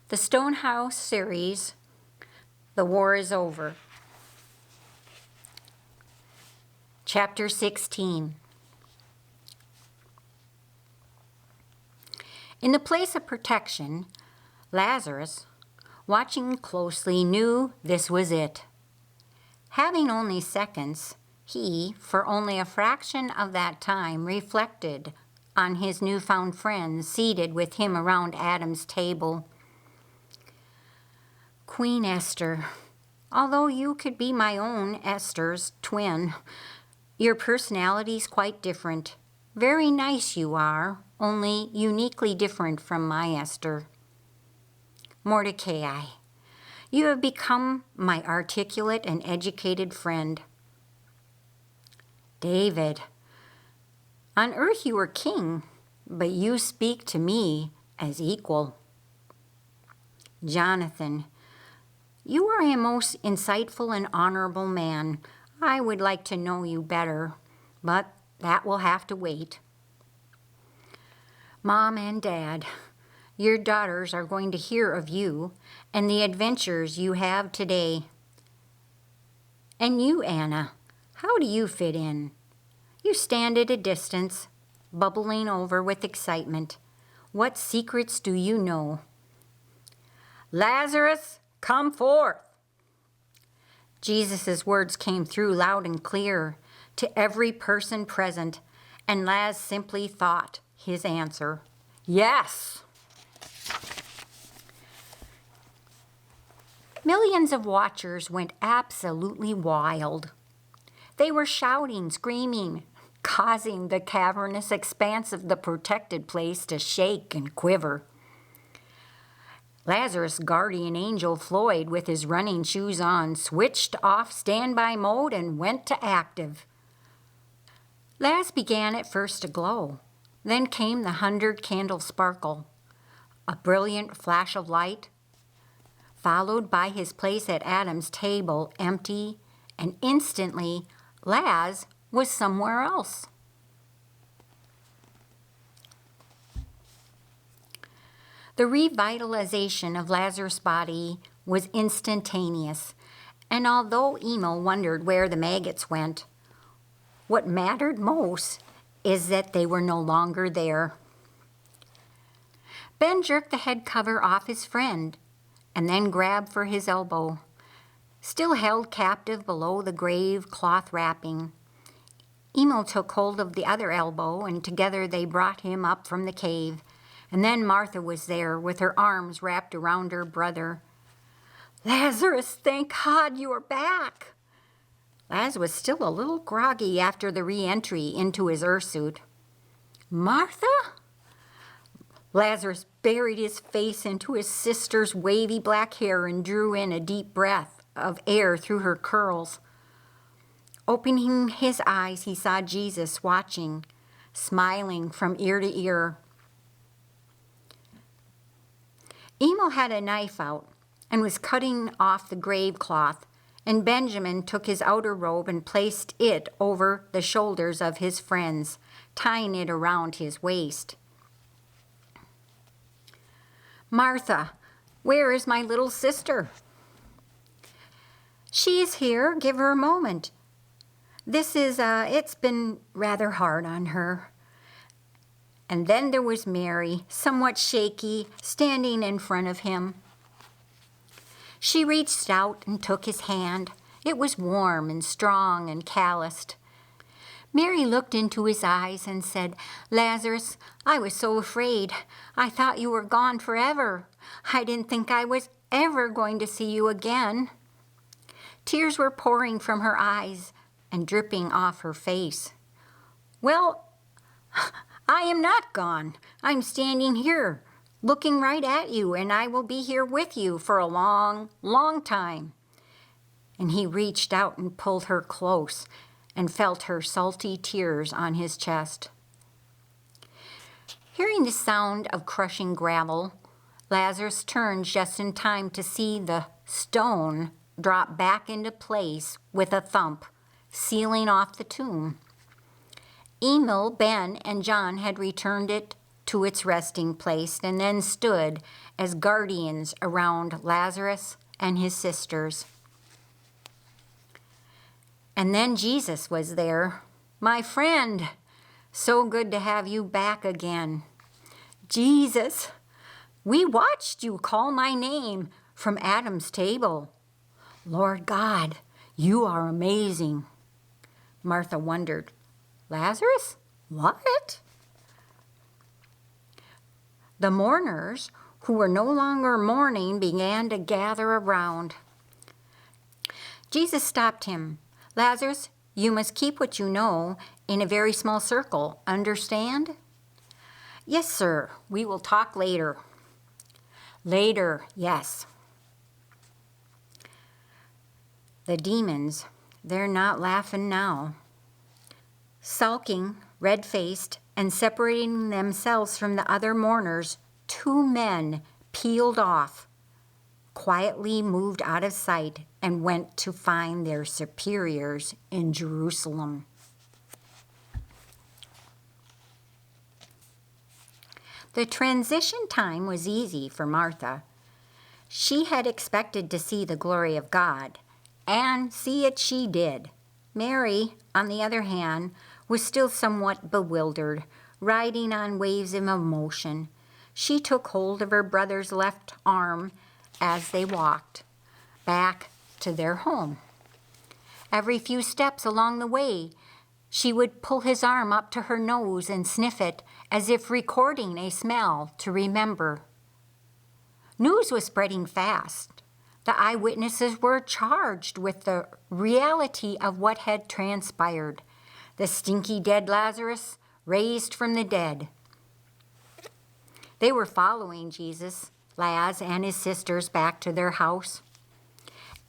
The Stonehouse Series, The War is Over. Chapter 16. In the place of protection, Lazarus, watching closely, knew this was it. Having only seconds, he, for only a fraction of that time, reflected on his newfound friends seated with him around Adam's table. Queen Esther, although you could be my own Esther's twin, your personality's quite different. Very nice you are, only uniquely different from my Esther. Mordecai, you have become my articulate and educated friend. David, on earth you were king, but you speak to me as equal. Jonathan, you are a most insightful and honorable man. I would like to know you better, but that will have to wait. Mom and Dad, your daughters are going to hear of you and the adventures you have today. And you, Anna, how do you fit in? You stand at a distance, bubbling over with excitement. What secrets do you know? Lazarus, come forth! Jesus' words came through loud and clear to every person present, and Laz simply thought his answer, yes. Millions of watchers went absolutely wild. They were shouting, screaming, causing the cavernous expanse of the protected place to shake and quiver. Lazarus' guardian angel Floyd, with his running shoes on, switched off standby mode and went to active. Laz began at first to glow. Then came the 100-candle sparkle, a brilliant flash of light, followed by his place at Adam's table empty, and instantly Laz was somewhere else. The revitalization of Lazarus' body was instantaneous, and although Emil wondered where the maggots went, what mattered most is that they were no longer there. Ben jerked the head cover off his friend and then grabbed for his elbow, still held captive below the grave cloth wrapping. Emil took hold of the other elbow, and together they brought him up from the cave. And then Martha was there with her arms wrapped around her brother. Lazarus, thank God you are back. Laz was still a little groggy after the re-entry into his earthsuit. Martha? Lazarus buried his face into his sister's wavy black hair and drew in a deep breath of air through her curls. Opening his eyes, he saw Jesus watching, smiling from ear to ear. Emil had a knife out and was cutting off the grave cloth, and Benjamin took his outer robe and placed it over the shoulders of his friends, tying it around his waist. Martha, where is my little sister? She is here. Give her a moment. It's been rather hard on her. And then there was Mary, somewhat shaky, standing in front of him. She reached out and took his hand. It was warm and strong and calloused. Mary looked into his eyes and said, Lazarus, I was so afraid. I thought you were gone forever. I didn't think I was ever going to see you again. Tears were pouring from her eyes and dripping off her face. Well, I am not gone. I'm standing here, looking right at you, and I will be here with you for a long, long time. And he reached out and pulled her close and felt her salty tears on his chest. Hearing the sound of crushing gravel, Lazarus turned just in time to see the stone drop back into place with a thump, sealing off the tomb. Emil, Ben, and John had returned it to its resting place and then stood as guardians around Lazarus and his sisters. And then Jesus was there. My friend, so good to have you back again. Jesus, we watched you call my name from Adam's table. Lord God, you are amazing. Martha wondered, Lazarus? What? The mourners, who were no longer mourning, began to gather around. Jesus stopped him. Lazarus, you must keep what you know in a very small circle, understand? Yes, sir. We will talk later. Later, yes. The demons, they're not laughing now. Sulking, red-faced, and separating themselves from the other mourners, 2 men peeled off, quietly moved out of sight, and went to find their superiors in Jerusalem. The transition time was easy for Martha. She had expected to see the glory of God, and see it she did. Mary, on the other hand, was still somewhat bewildered, riding on waves of emotion. She took hold of her brother's left arm as they walked back to their home. Every few steps along the way, she would pull his arm up to her nose and sniff it, as if recording a smell to remember. News was spreading fast. The eyewitnesses were charged with the reality of what had transpired. The stinky dead Lazarus raised from the dead. They were following Jesus, Laz, and his sisters back to their house.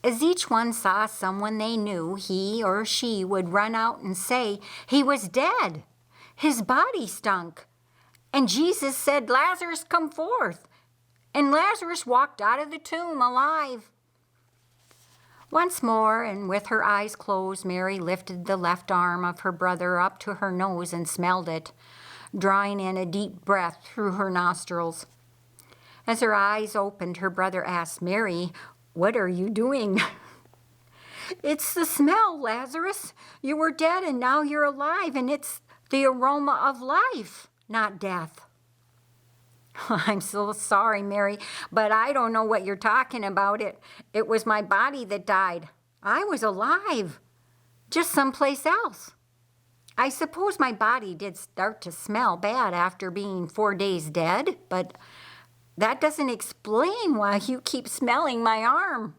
As each one saw someone they knew, he or she would run out and say, he was dead. His body stunk. And Jesus said, Lazarus, come forth. And Lazarus walked out of the tomb alive. Once more, and with her eyes closed, Mary lifted the left arm of her brother up to her nose and smelled it, drawing in a deep breath through her nostrils. As her eyes opened, her brother asked, Mary, what are you doing? It's the smell, Lazarus. You were dead and now you're alive, and it's the aroma of life, not death. I'm so sorry, Mary, but I don't know what you're talking about. It was my body that died. I was alive, just someplace else. I suppose my body did start to smell bad after being 4 days dead, but that doesn't explain why you keep smelling my arm.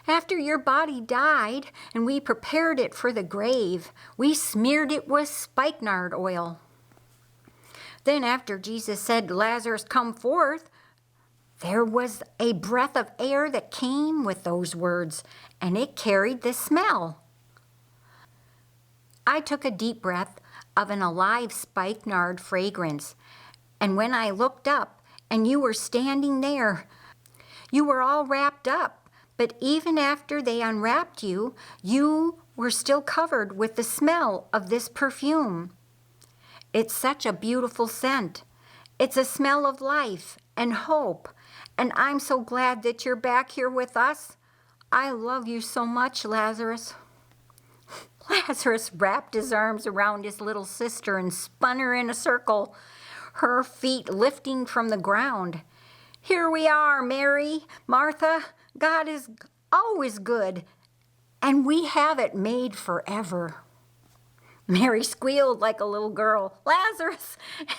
After your body died and we prepared it for the grave, we smeared it with spikenard oil. Then after Jesus said, Lazarus, come forth, there was a breath of air that came with those words, and it carried the smell. I took a deep breath of an alive spikenard fragrance, and when I looked up and you were standing there, you were all wrapped up, but even after they unwrapped you, you were still covered with the smell of this perfume. It's such a beautiful scent. It's a smell of life and hope, and I'm so glad that you're back here with us. I love you so much, Lazarus. Lazarus wrapped his arms around his little sister and spun her in a circle, her feet lifting from the ground. Here we are, Mary, Martha. God is always good, and we have it made forever. Mary squealed like a little girl, Lazarus,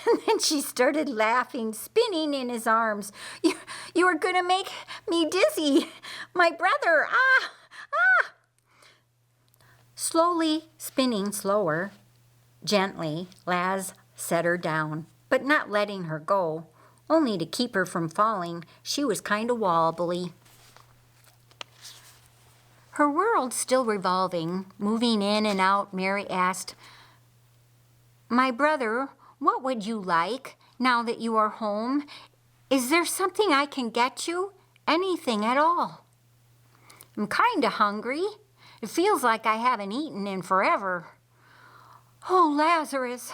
and then she started laughing, spinning in his arms. You are going to make me dizzy. My brother, ah! Slowly spinning slower, gently, Laz set her down, but not letting her go, only to keep her from falling. She was kind of wobbly. Her world still revolving, moving in and out, Mary asked, My brother, what would you like now that you are home? Is there something I can get you? Anything at all. I'm kind of hungry. It feels like I haven't eaten in forever. Oh, Lazarus,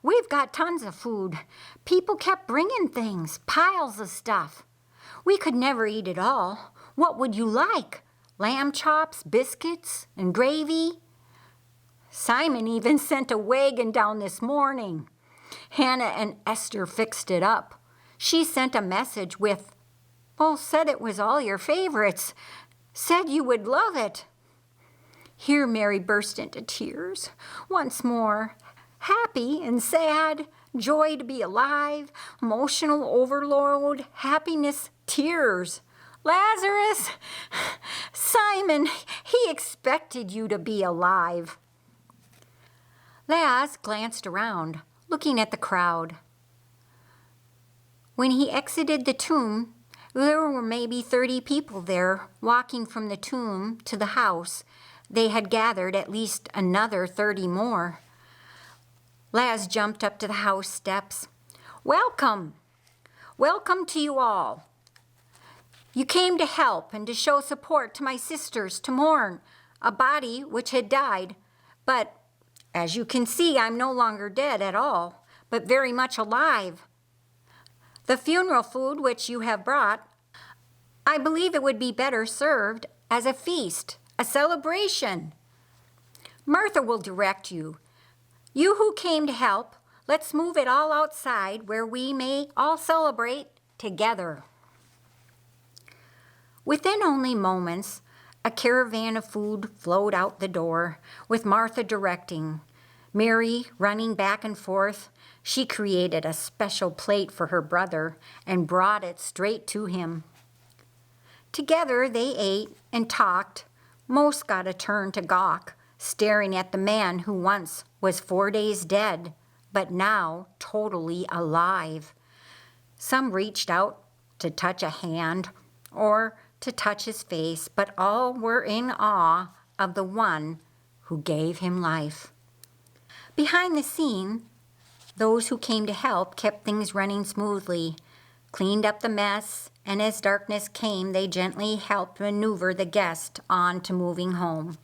we've got tons of food. People kept bringing things, piles of stuff. We could never eat it all. What would you like? Lamb chops, biscuits, and gravy? Simon even sent a wagon down this morning. Hannah and Esther fixed it up. She sent a message with, said it was all your favorites. Said you would love it. Here Mary burst into tears. Once more, happy and sad, joy to be alive, emotional overload, happiness, tears. Lazarus, Simon, he expected you to be alive. Laz glanced around, looking at the crowd. When he exited the tomb, there were maybe 30 people there, walking from the tomb to the house. They had gathered at least another 30 more. Laz jumped up to the house steps. Welcome! Welcome to you all. You came to help and to show support to my sisters to mourn a body which had died. But as you can see, I'm no longer dead at all, but very much alive. The funeral food which you have brought, I believe it would be better served as a feast, a celebration. Martha will direct you. You who came to help, let's move it all outside where we may all celebrate together. Within only moments, a caravan of food flowed out the door, with Martha directing. Mary running back and forth, she created a special plate for her brother and brought it straight to him. Together they ate and talked. Most got a turn to gawk, staring at the man who once was 4 days dead, but now totally alive. Some reached out to touch a hand or to touch his face, but all were in awe of the one who gave him life. Behind the scene, those who came to help kept things running smoothly, cleaned up the mess, and as darkness came, they gently helped maneuver the guest on to moving home.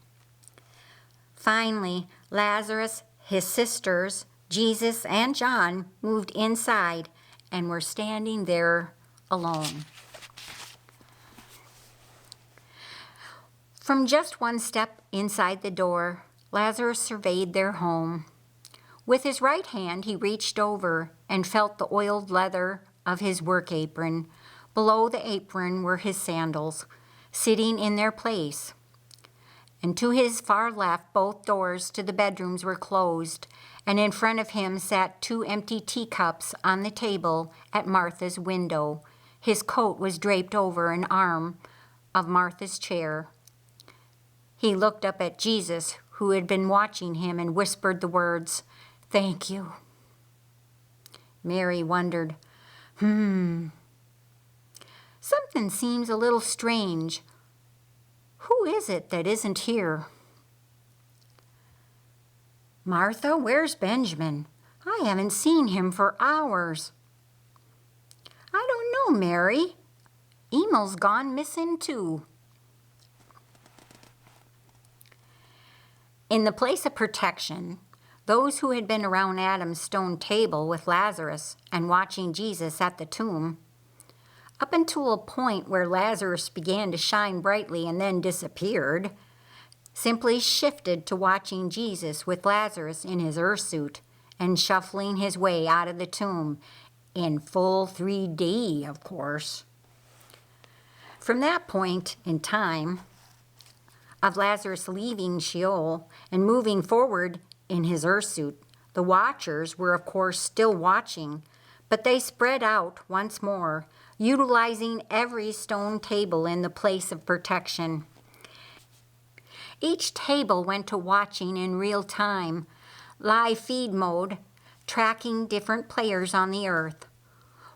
Finally, Lazarus, his sisters, Jesus, and John moved inside and were standing there alone. From just one step inside the door, Lazarus surveyed their home. With his right hand, he reached over and felt the oiled leather of his work apron. Below the apron were his sandals, sitting in their place. And to his far left, both doors to the bedrooms were closed, and in front of him sat 2 empty teacups on the table at Martha's window. His coat was draped over an arm of Martha's chair. He looked up at Jesus, who had been watching him, and whispered the words, "Thank you." Mary wondered, Something seems a little strange. Who is it that isn't here? Martha, where's Benjamin? I haven't seen him for hours. I don't know, Mary. Emil's gone missing too. In the place of protection, those who had been around Adam's stone table with Lazarus and watching Jesus at the tomb, up until a point where Lazarus began to shine brightly and then disappeared, simply shifted to watching Jesus with Lazarus in his earth suit and shuffling his way out of the tomb in full 3D, of course. From that point in time of Lazarus leaving Sheol and moving forward in his earth suit, the watchers were of course still watching, but they spread out once more, utilizing every stone table in the place of protection. Each table went to watching in real time, live feed mode, tracking different players on the earth.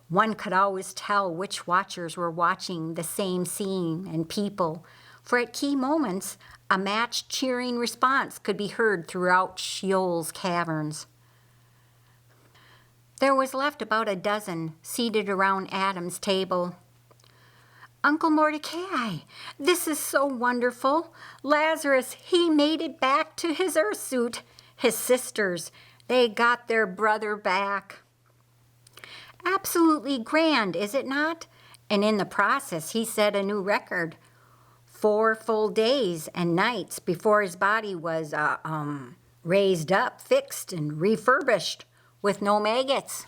One could always tell which watchers were watching the same scene and people, for at key moments, a matched cheering response could be heard throughout Sheol's caverns. There was left about a dozen seated around Adam's table. Uncle Mordecai, this is so wonderful. Lazarus, he made it back to his earth suit. His sisters, they got their brother back. Absolutely grand, is it not? And in the process, he set a new record. 4 full days and nights before his body was raised up, fixed, and refurbished with no maggots.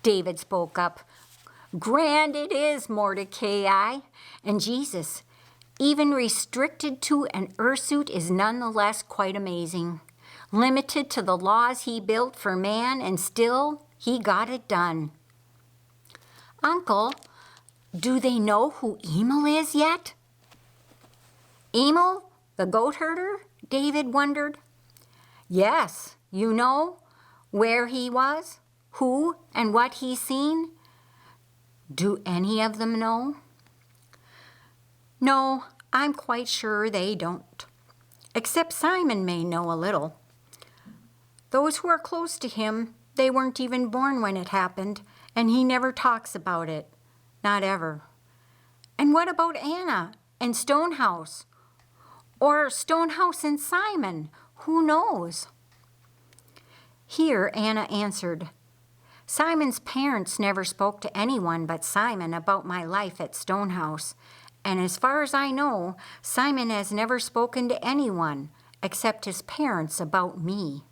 David spoke up, "Grand it is, Mordecai." And Jesus, even restricted to an hirsute, is nonetheless quite amazing. Limited to the laws he built for man, and still he got it done. Uncle, do they know who Emil is yet? Emil, the goat herder? David wondered. Yes, you know where he was, who and what he's seen. Do any of them know? No, I'm quite sure they don't. Except Simon may know a little. Those who are close to him, they weren't even born when it happened, and he never talks about it. Not ever. And what about Anna and Stonehouse? Or Stonehouse and Simon? Who knows? Here Anna answered, Simon's parents never spoke to anyone but Simon about my life at Stonehouse. And as far as I know, Simon has never spoken to anyone except his parents about me.